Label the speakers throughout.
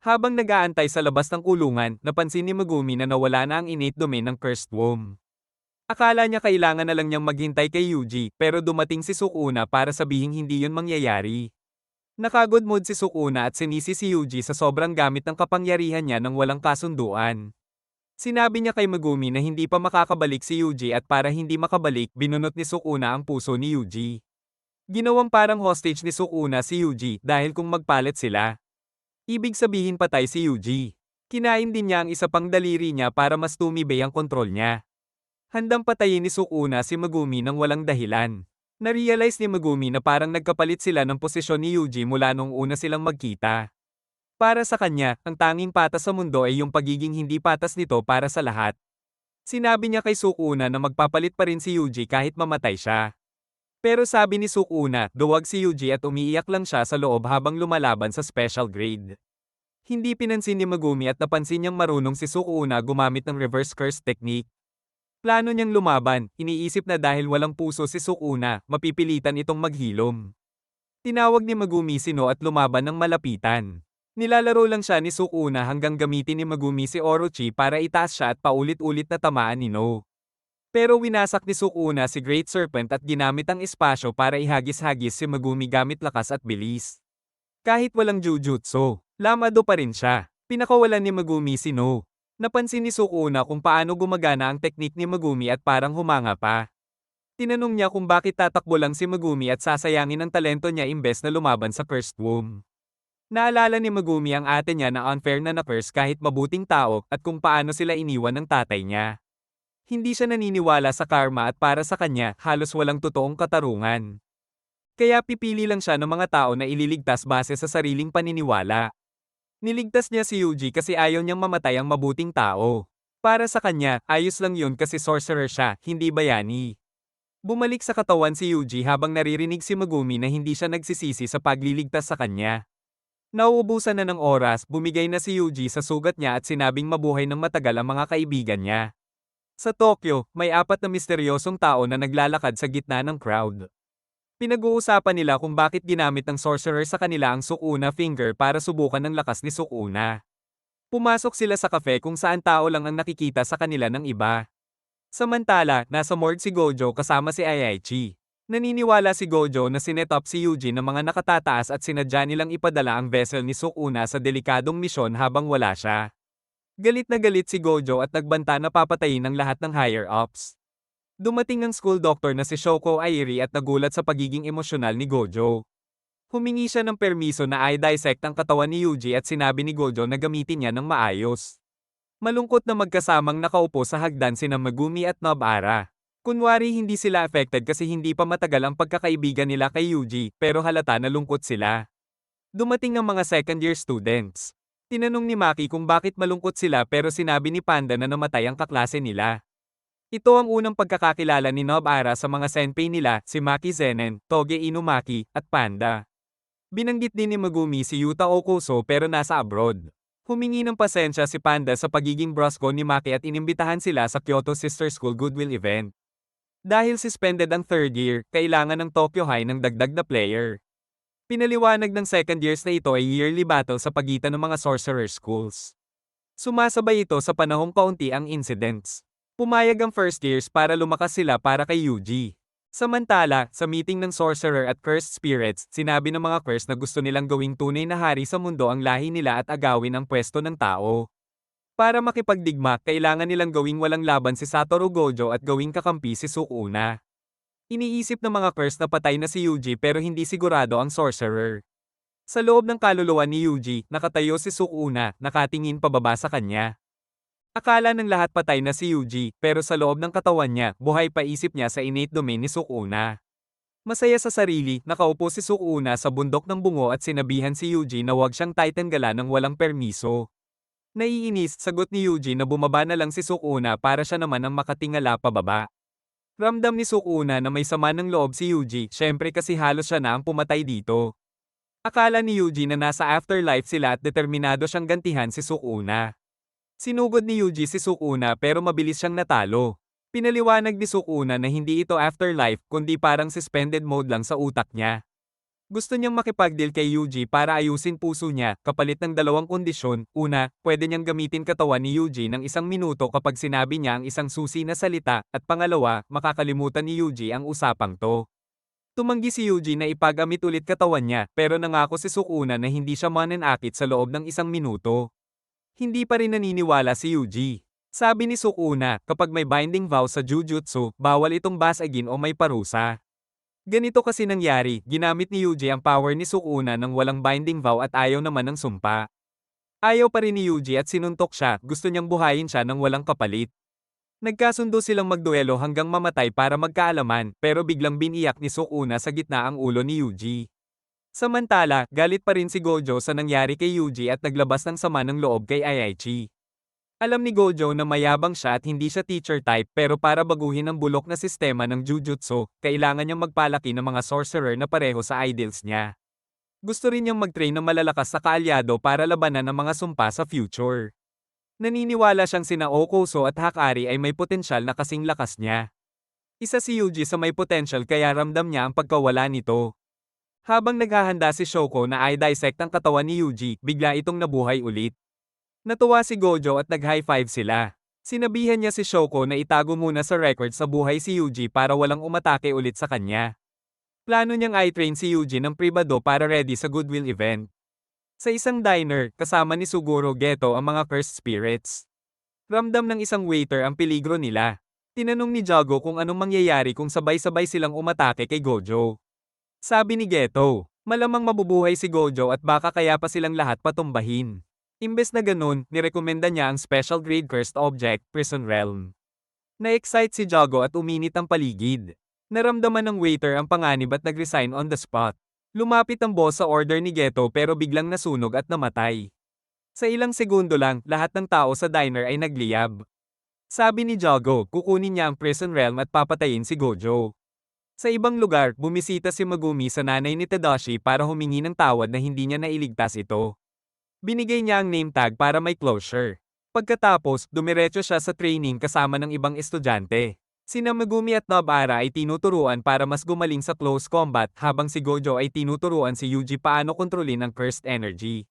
Speaker 1: Habang nag-aantay sa labas ng kulungan, napansin ni Megumi na nawala na ang innate domain ng Cursed Womb. Akala niya kailangan na lang niyang maghintay kay Yuji, pero dumating si Sukuna para sabihing hindi yun mangyayari. Nakagod mood si Sukuna at sinisi si Yuji sa sobrang gamit ng kapangyarihan niya nang walang kasunduan. Sinabi niya kay Megumi na hindi pa makakabalik si Yuji at para hindi makabalik, binunot ni Sukuna ang puso ni Yuji. Ginawang parang hostage ni Sukuna si Yuji dahil kung magpalit sila, ibig sabihin patay si Yuji. Kinain din niya ang isa pang daliri niya para mas tumibay ang kontrol niya. Handang patayin ni Sukuna si Megumi nang walang dahilan. Narealize ni Megumi na parang nagkapalit sila ng posisyon ni Yuji mula nung una silang magkita. Para sa kanya, ang tanging patas sa mundo ay yung pagiging hindi patas nito para sa lahat. Sinabi niya kay Sukuna na magpapalit pa rin si Yuji kahit mamatay siya. Pero sabi ni Sukuna, duwag si Yuji at umiiyak lang siya sa loob habang lumalaban sa special grade. Hindi pinansin ni Megumi at napansin niyang marunong si Sukuna gumamit ng reverse curse technique. Plano niyang lumaban, iniisip na dahil walang puso si Sukuna, mapipilitan itong maghilom. Tinawag ni Megumi si No at lumaban ng malapitan. Nilalaro lang siya ni Sukuna hanggang gamitin ni Megumi si Orochi para itaas siya at paulit-ulit na tamaan ni No. Pero winasak ni Sukuna si Great Serpent at ginamit ang espasyo para ihagis-hagis si Megumi gamit lakas at bilis. Kahit walang jujutsu, lamado pa rin siya. Pinakawalan ni Megumi si No. Napansin ni Sukuna kung paano gumagana ang teknik ni Megumi at parang humanga pa. Tinanong niya kung bakit tatakbo lang si Megumi at sasayangin ang talento niya imbes na lumaban sa Cursed Womb. Naalala ni Megumi ang ate niya na unfair na na-curse kahit mabuting tao at kung paano sila iniwan ng tatay niya. Hindi siya naniniwala sa karma at para sa kanya, halos walang totoong katarungan. Kaya pipili lang siya ng mga tao na ililigtas base sa sariling paniniwala. Niligtas niya si Yuji kasi ayaw niyang mamatay ang mabuting tao. Para sa kanya, ayos lang yun kasi sorcerer siya, hindi bayani. Bumalik sa katawan si Yuji habang naririnig si Megumi na hindi siya nagsisisi sa pagliligtas sa kanya. Nauubusan na ng oras, bumigay na si Yuji sa sugat niya at sinabing mabuhay ng matagal ang mga kaibigan niya. Sa Tokyo, may 4 na misteryosong tao na naglalakad sa gitna ng crowd. Pinag-uusapan nila kung bakit ginamit ng sorcerer sa kanila ang Sukuna finger para subukan ng lakas ni Sukuna. Pumasok sila sa cafe kung saan tao lang ang nakikita sa kanila ng iba. Samantala, nasa morgue si Gojo kasama si Ayaichi. Naniniwala si Gojo na sinet up si Yuji ng mga nakatataas at sinadya nilang ipadala ang vessel ni Sukuna sa delikadong misyon habang wala siya. Galit na galit si Gojo at nagbanta na papatayin ang lahat ng higher-ups. Dumating ang school doctor na si Shoko Airi at nagulat sa pagiging emosyonal ni Gojo. Humingi siya ng permiso na i-dissect ang katawan ni Yuji at sinabi ni Gojo na gamitin niya ng maayos. Malungkot na magkasamang nakaupo sa hagdan sina Megumi at Nobara. Kunwari hindi sila affected kasi hindi pa matagal ang pagkakaibigan nila kay Yuji, pero halata na lungkot sila. Dumating ang mga second-year students. Tinanong ni Maki kung bakit malungkot sila pero sinabi ni Panda na namatay ang kaklase nila. Ito ang unang pagkakakilala ni Nobara sa mga senpai nila, si Maki Zenen, Toge Inumaki, at Panda. Binanggit din ni Megumi si Yuta Okuso pero nasa abroad. Humingi ng pasensya si Panda sa pagiging brusko ni Maki at inimbitahan sila sa Kyoto Sister School Goodwill event. Dahil suspended ang third year, kailangan ng Tokyo High ng dagdag na player. Pinaliwanag ng second years na ito ay yearly battle sa pagitan ng mga sorcerer schools. Sumasabay ito sa panahong kaunti ang incidents. Pumayag ang first years para lumakas sila para kay Yuji. Samantala, sa meeting ng sorcerer at cursed spirits, sinabi ng mga curse na gusto nilang gawing tunay na hari sa mundo ang lahi nila at agawin ang pwesto ng tao. Para makipagdigma, kailangan nilang gawing walang laban si Satoru Gojo at gawing kakampi si Sukuna. Iniisip ng mga curse na patay na si Yuji pero hindi sigurado ang sorcerer. Sa loob ng kaluluwa ni Yuji, nakatayo si Sukuna, nakatingin pababa sa kanya. Akala ng lahat patay na si Yuji, pero sa loob ng katawan niya, buhay pa isip niya sa innate domain ni Sukuna. Masaya sa sarili, nakaupo si Sukuna sa bundok ng bungo at sinabihan si Yuji na huwag siyang titanggalan ng walang permiso. Naiinis, sagot ni Yuji na bumaba na lang si Sukuna para siya naman ang makatingala pababa. Ramdam ni Sukuna na may sama ng loob si Yuji, syempre kasi halos siya na ang pumatay dito. Akala ni Yuji na nasa afterlife sila at determinado siyang gantihan si Sukuna. Sinugod ni Yuji si Sukuna pero mabilis siyang natalo. Pinaliwanag ni Sukuna na hindi ito afterlife kundi parang suspended mode lang sa utak niya. Gusto niyang makipag-deal kay Yuji para ayusin puso niya, kapalit ng dalawang kondisyon. Una, pwede niyang gamitin katawan ni Yuji ng 1 minuto kapag sinabi niya ang isang susi na salita, at pangalawa, makakalimutan ni Yuji ang usapang to. Tumanggi si Yuji na ipagamit ulit katawan niya, pero nangako si Sukuna na hindi siya mananakit sa loob ng 1 minuto. Hindi pa rin naniniwala si Yuji. Sabi ni Sukuna, kapag may binding vow sa Jujutsu, bawal itong basagin o may parusa. Ganito kasi nangyari, ginamit ni Yuji ang power ni Sukuna nang walang binding vow at ayaw naman ng sumpa. Ayaw pa rin ni Yuji at sinuntok siya, gusto niyang buhayin siya nang walang kapalit. Nagkasundo silang magduelo hanggang mamatay para magkaalaman, pero biglang biniyak ni Sukuna sa gitna ang ulo ni Yuji. Samantala, galit pa rin si Gojo sa nangyari kay Yuji at naglabas ng sama ng loob kay Aichi. Alam ni Gojo na mayabang siya at hindi siya teacher type, pero para baguhin ang bulok na sistema ng Jujutsu, kailangan niyang magpalaki ng mga sorcerer na pareho sa ideals niya. Gusto rin niyang mag-train ng malalakas sa kaalyado para labanan ang mga sumpa sa future. Naniniwala siyang sina Okuso at Hakari ay may potensyal na kasing lakas niya. Isa si Yuji sa may potensyal kaya ramdam niya ang pagkawala nito. Habang naghahanda si Shoko na i-dissect ang katawan ni Yuji, bigla itong nabuhay ulit. Natuwa si Gojo at nag-high five sila. Sinabihan niya si Shoko na itago muna sa record sa buhay si Yuji para walang umatake ulit sa kanya. Plano niyang i-train si Yuji ng pribado para ready sa Goodwill event. Sa isang diner, kasama ni Suguro Geto ang mga cursed spirits. Ramdam ng isang waiter ang peligro nila. Tinanong ni Jago kung anong mangyayari kung sabay-sabay silang umatake kay Gojo. Sabi ni Geto, malamang mabubuhay si Gojo at baka kaya pa silang lahat patumbahin. Imbes na ganun, nirekomenda niya ang special grade cursed object, Prison Realm. Na-excite si Jago at uminit ang paligid. Naramdaman ng waiter ang panganib at nag-resign on the spot. Lumapit ang boss sa order ni Geto pero biglang nasunog at namatay. Sa ilang segundo lang, lahat ng tao sa diner ay nagliyab. Sabi ni Jago, kukunin niya ang Prison Realm at papatayin si Gojo. Sa ibang lugar, bumisita si Megumi sa nanay ni Tadashi para humingi ng tawad na hindi niya nailigtas ito. Binigay niya ang name tag para may closure. Pagkatapos, dumiretso siya sa training kasama ng ibang estudyante. Sina Megumi at Nobara ay tinuturuan para mas gumaling sa close combat habang si Gojo ay tinuturuan si Yuji paano kontrolin ang cursed energy.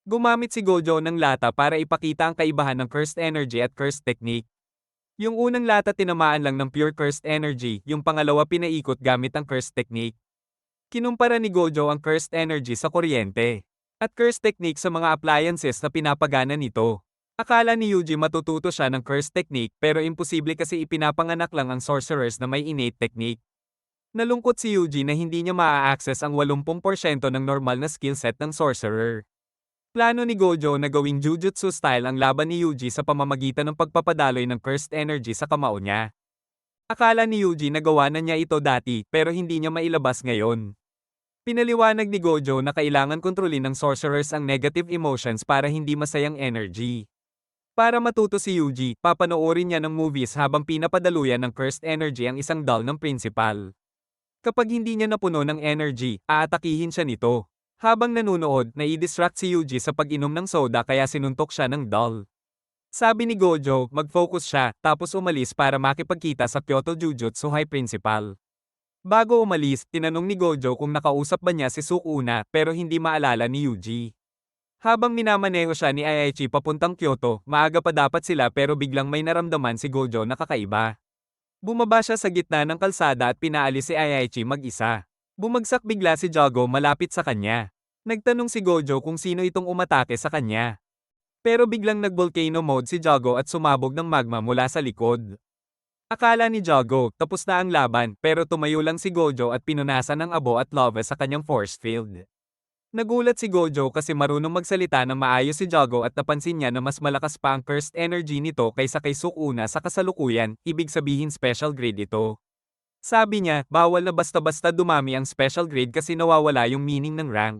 Speaker 1: Gumamit si Gojo ng lata para ipakita ang kaibahan ng cursed energy at cursed technique. Yung unang lata tinamaan lang ng pure cursed energy, yung pangalawa pinaikot gamit ang cursed technique. Kinumpara ni Gojo ang cursed energy sa kuryente at cursed technique sa mga appliances na pinapagana nito. Akala ni Yuji matututo siya ng cursed technique pero imposible kasi ipinapanganak lang ang sorcerers na may innate technique. Nalungkot si Yuji na hindi niya maa-access ang 80% ng normal na skill set ng sorcerer. Plano ni Gojo na gawing Jujutsu style ang laban ni Yuji sa pamamagitan ng pagpapadaloy ng cursed energy sa kamao niya. Akala ni Yuji na gawa na niya ito dati pero hindi niya mailabas ngayon. Pinaliwanag ni Gojo na kailangan kontrolin ng sorcerers ang negative emotions para hindi masayang energy. Para matuto si Yuji, papanoorin niya ng movies habang pinapadaluyan ng cursed energy ang isang doll ng principal. Kapag hindi niya napuno ng energy, aatakihin siya nito. Habang nanunood, nai-distract si Yuji sa pag-inom ng soda kaya sinuntok siya ng doll. Sabi ni Gojo, mag-focus siya, tapos umalis para makipagkita sa Kyoto Jujutsu High Principal. Bago umalis, tinanong ni Gojo kung nakausap ba niya si Sukuna pero hindi maalala ni Yuji. Habang minamaneho siya ni Aichi papuntang Kyoto, maaga pa dapat sila pero biglang may naramdaman si Gojo na kakaiba. Bumaba siya sa gitna ng kalsada at pinaalis si Aichi mag-isa. Bumagsak bigla si Jago malapit sa kanya. Nagtanong si Gojo kung sino itong umatake sa kanya. Pero biglang nag-volcano mode si Jago at sumabog ng magma mula sa likod. Akala ni Jago, tapos na ang laban, pero tumayo lang si Gojo at pinunasan ng abo at lava sa kanyang force field. Nagulat si Gojo kasi marunong magsalita ng maayos si Jago at napansin niya na mas malakas pa ang cursed energy nito kaysa kay Sukuna sa kasalukuyan, ibig sabihin special grade ito. Sabi niya, bawal na basta-basta dumami ang special grade kasi nawawala yung meaning ng rank.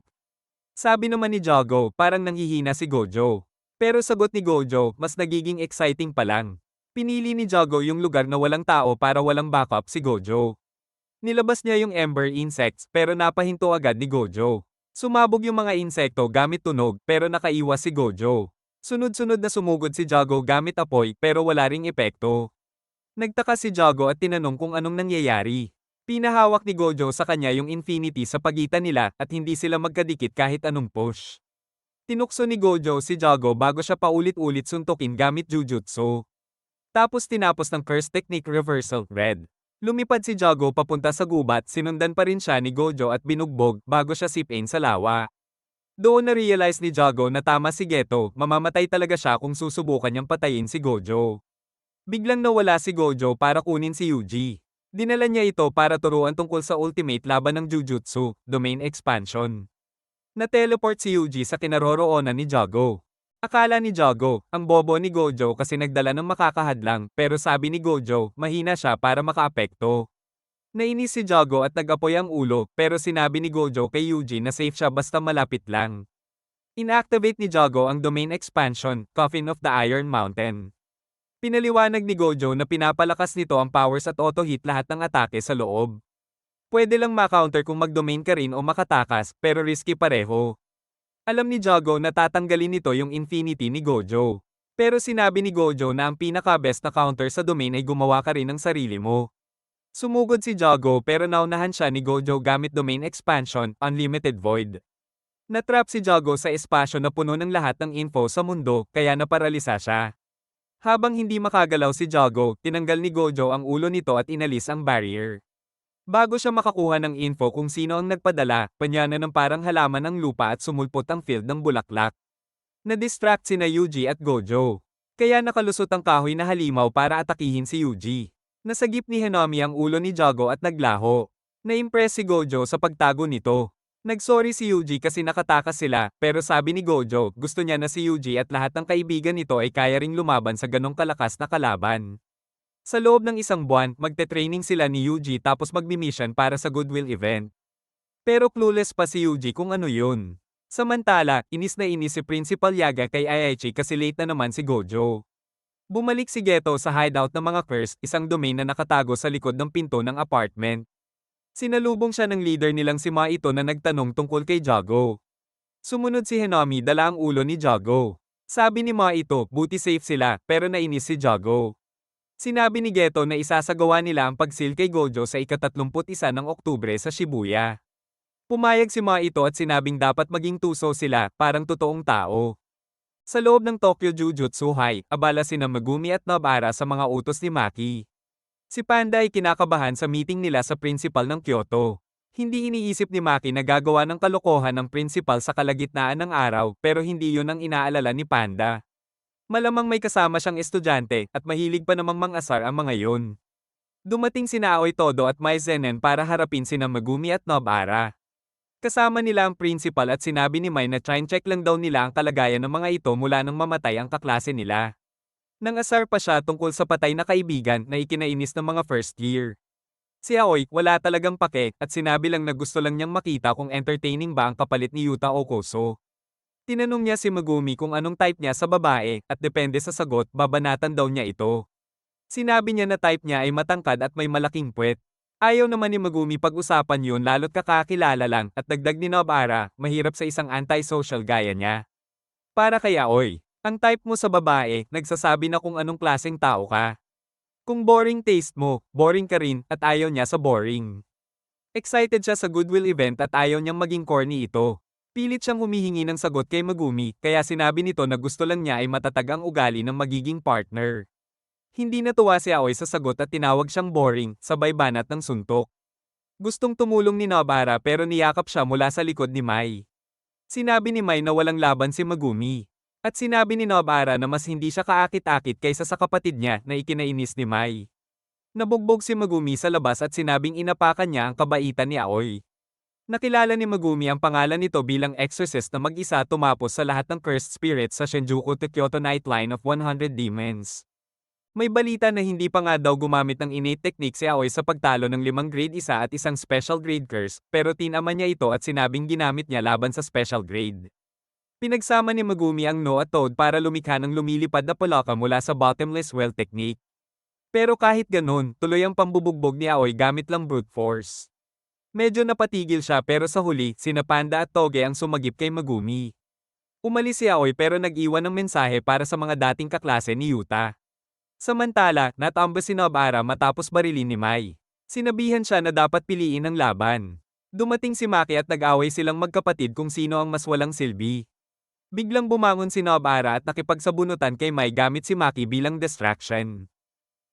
Speaker 1: Sabi naman ni Jago, parang nanghihina si Gojo. Pero sagot ni Gojo, mas nagiging exciting pa lang. Pinili ni Jago yung lugar na walang tao para walang backup si Gojo. Nilabas niya yung ember insects pero napahinto agad ni Gojo. Sumabog yung mga insekto gamit tunog pero nakaiwas si Gojo. Sunod-sunod na sumugod si Jago gamit apoy pero wala ring epekto. Nagtaka si Jago at tinanong kung anong nangyayari. Pinahawak ni Gojo sa kanya yung infinity sa pagitan nila at hindi sila magkadikit kahit anong push. Tinukso ni Gojo si Jago bago siya paulit-ulit suntukin gamit Jujutsu. Tapos tinapos ng curse technique reversal, red. Lumipad si Jago papunta sa gubat, sinundan pa rin siya ni Gojo at binugbog bago siya sipin sa lawa. Doon na-realize ni Jago na tama si Geto, mamamatay talaga siya kung susubukan niyang patayin si Gojo. Biglang nawala si Gojo para kunin si Yuji. Dinala niya ito para turuan tungkol sa ultimate laban ng Jujutsu, domain expansion. Na-teleport si Yuji sa kinaroroonan ni Jago. Akala ni Jago, ang bobo ni Gojo kasi nagdala ng makakahadlang, pero sabi ni Gojo, mahina siya para makaapekto. Nainis si Jago at nag-apoy ang ulo, pero sinabi ni Gojo kay Yuji na safe siya basta malapit lang. Inactivate ni Jago ang domain expansion, Coffin of the Iron Mountain. Pinaliwanag ni Gojo na pinapalakas nito ang powers at auto-hit lahat ng atake sa loob. Pwede lang ma-counter kung mag-domain ka rin o makatakas, pero risky pareho. Alam ni Jago na tatanggalin nito yung infinity ni Gojo. Pero sinabi ni Gojo na ang pinaka-best na counter sa domain ay gumawa ka rin ng sarili mo. Sumugod si Jago pero naunahan siya ni Gojo gamit domain expansion, Unlimited Void. Natrap si Jago sa espasyo na puno ng lahat ng info sa mundo, kaya naparalisa siya. Habang hindi makagalaw si Jago, tinanggal ni Gojo ang ulo nito at inalis ang barrier. Bago siya makakuha ng info kung sino ang nagpadala, panyana ng parang halaman ng lupa at sumulpot ang field ng bulaklak. Na-distract sina Yuji at Gojo. Kaya nakalusot ang kahoy na halimaw para atakihin si Yuji. Nasagip ni Hanami ang ulo ni Jago at naglaho. Na-impress si Gojo sa pagtago nito. Nagsorry si Yuji kasi nakatakas sila, pero sabi ni Gojo, gusto niya na si Yuji at lahat ng kaibigan nito ay kaya ring lumaban sa ganong kalakas na kalaban. Sa loob ng isang buwan, magte-training sila ni Yuji tapos magmi-mission para sa Goodwill event. Pero clueless pa si Yuji kung ano yun. Samantala, inis na inis si Principal Yaga kay Aichi kasi late na naman si Gojo. Bumalik si Geto sa hideout ng mga curse, isang domain na nakatago sa likod ng pinto ng apartment. Sinalubong siya ng leader nilang si Maito na nagtanong tungkol kay Jago. Sumunod si Hanami dala ang ulo ni Jago. Sabi ni Maito, buti safe sila, pero nainis si Jago. Sinabi ni Geto na isasagawa nila ang pagsil kay Gojo sa ika-31 ng Oktubre sa Shibuya. Pumayag si Maito at sinabing dapat maging tuso sila, parang totoong tao. Sa loob ng Tokyo Jujutsu High, abala sina Megumi at Nobara sa mga utos ni Maki. Si Panda ay kinakabahan sa meeting nila sa principal ng Kyoto. Hindi iniisip ni Maki na gagawa ng kalokohan ng principal sa kalagitnaan ng araw, pero hindi yun ang inaalala ni Panda. Malamang may kasama siyang estudyante at mahilig pa namang mang-asar ang mga yun. Dumating sina Aoi Todo at Mai Zenen para harapin sina Megumi at Nobara. Kasama nila ang principal at sinabi ni Mai na check lang daw nila ang kalagayan ng mga ito mula nang mamatay ang kaklase nila. Nang-asar pa siya tungkol sa patay na kaibigan na ikinainis ng mga first year. Si Aoi, wala talagang pake at sinabi lang na gusto lang niyang makita kung entertaining ba ang kapalit ni Yuta Okoso. Tinanong niya si Megumi kung anong type niya sa babae, at depende sa sagot, babanatan daw niya ito. Sinabi niya na type niya ay matangkad at may malaking puwet. Ayaw naman ni Megumi pag-usapan yun lalo't kakakilala lang, at dagdag ni Nobara, mahirap sa isang anti-social gaya niya. Para kay Aoi, ang type mo sa babae, nagsasabi na kung anong klaseng tao ka. Kung boring taste mo, boring ka rin, at ayaw niya sa boring. Excited siya sa Goodwill event at ayaw niyang maging corny ito. Pilit siyang humihingi ng sagot kay Megumi, kaya sinabi nito na gusto lang niya ay matatag ang ugali ng magiging partner. Hindi natuwa si Aoi sa sagot at tinawag siyang boring, sabay banat ng suntok. Gustong tumulong ni Nobara pero niyakap siya mula sa likod ni Mai. Sinabi ni Mai na walang laban si Megumi. At sinabi ni Nobara na mas hindi siya kaakit-akit kaysa sa kapatid niya na ikinainis ni Mai. Nabugbog si Megumi sa labas at sinabing inapakan niya ang kabaitan ni Aoi. Nakilala ni Megumi ang pangalan nito bilang exorcist na mag-isa tumapos sa lahat ng cursed spirits sa Shinjuku to Kyoto Nightline of 100 Demons. May balita na hindi pa nga daw gumamit ng innate technique si Aoi sa pagtalo ng 5 grade 1 at isang special grade curse, pero tinama niya ito at sinabing ginamit niya laban sa special grade. Pinagsama ni Megumi ang No at Toad para lumikha ng lumilipad na palaka mula sa bottomless well technique. Pero kahit ganun, tuloy ang pambubugbog ni Aoi gamit lang brute force. Medyo napatigil siya pero sa huli, sina Panda at Toge ang sumagip kay Megumi. Umalis si Aoi pero nag-iwan ng mensahe para sa mga dating kaklase ni Yuta. Samantala, natamba si Nobara matapos barilin ni Mai. Sinabihan siya na dapat piliin ang laban. Dumating si Maki at nag-away silang magkapatid kung sino ang mas walang silbi. Biglang bumangon si Nobara at nakipagsabunutan kay Mai gamit si Maki bilang distraction.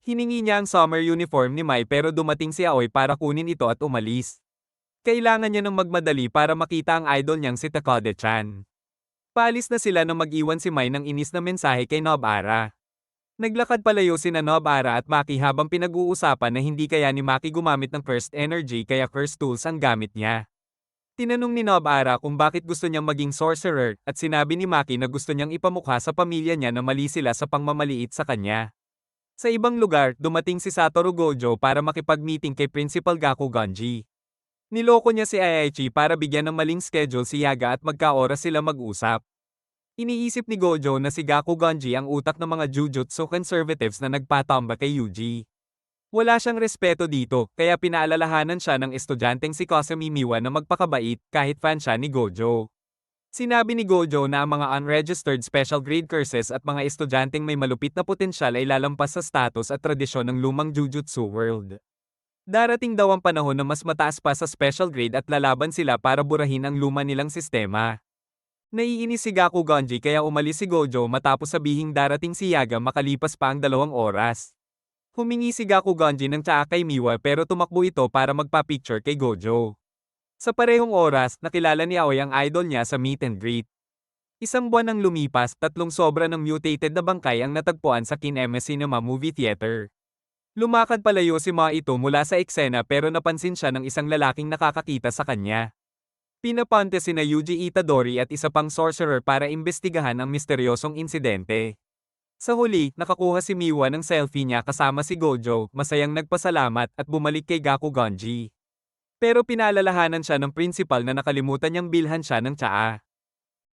Speaker 1: Hiningi niya ang summer uniform ni Mai pero dumating si Aoi para kunin ito at umalis. Kailangan niya ng magmadali para makita ang idol niyang si Takode-chan. Paalis na sila nang mag-iwan si Mai ng inis na mensahe kay Nobara. Naglakad palayo sina Nobara at Maki habang pinag-uusapan na hindi kaya ni Maki gumamit ng Cursed Energy kaya Cursed Tools ang gamit niya. Tinanong ni Nobara kung bakit gusto niyang maging sorcerer at sinabi ni Maki na gusto niyang ipamukha sa pamilya niya na mali sila sa pangmamaliit sa kanya. Sa ibang lugar, dumating si Satoru Gojo para makipag-meeting kay Principal Gakuganji. Niloko niya si Aichi para bigyan ng maling schedule si Yaga at magkaoras sila mag-usap. Iniisip ni Gojo na si Gakuganji ang utak ng mga Jujutsu conservatives na nagpatamba kay Yuji. Wala siyang respeto dito, kaya pinaalalahanan siya ng estudyanteng si Kasumi Miwa na magpakabait kahit fan siya ni Gojo. Sinabi ni Gojo na ang mga unregistered special grade curses at mga estudyanteng may malupit na potensyal ay lalampas sa status at tradisyon ng lumang Jujutsu world. Darating daw ang panahon na mas mataas pa sa special grade at lalaban sila para burahin ang luma nilang sistema. Naiinis si Gakuganji kaya umalis si Gojo matapos sabihing darating si Yaga makalipas pa ang 2 oras. Humingi si Gakuganji ng tsaa kay Miwa pero tumakbo ito para magpa-picture kay Gojo. Sa parehong oras, nakilala ni Aoi ang idol niya sa meet and greet. Isang buwan nang lumipas, 3 sobra ng mutated na bangkay ang natagpuan sa Kineme Cinema Movie Theater. Lumakad palayo si Ma ito mula sa eksena pero napansin siya ng isang lalaking nakakakita sa kanya. Pinapante sina Yuji Itadori at isa pang sorcerer para imbestigahan ang misteryosong insidente. Sa huli, nakakuha si Miwa ng selfie niya kasama si Gojo, masayang nagpasalamat at bumalik kay Gakuganji. Pero pinaalalahanan siya ng principal na nakalimutan niyang bilhan siya ng tsaa.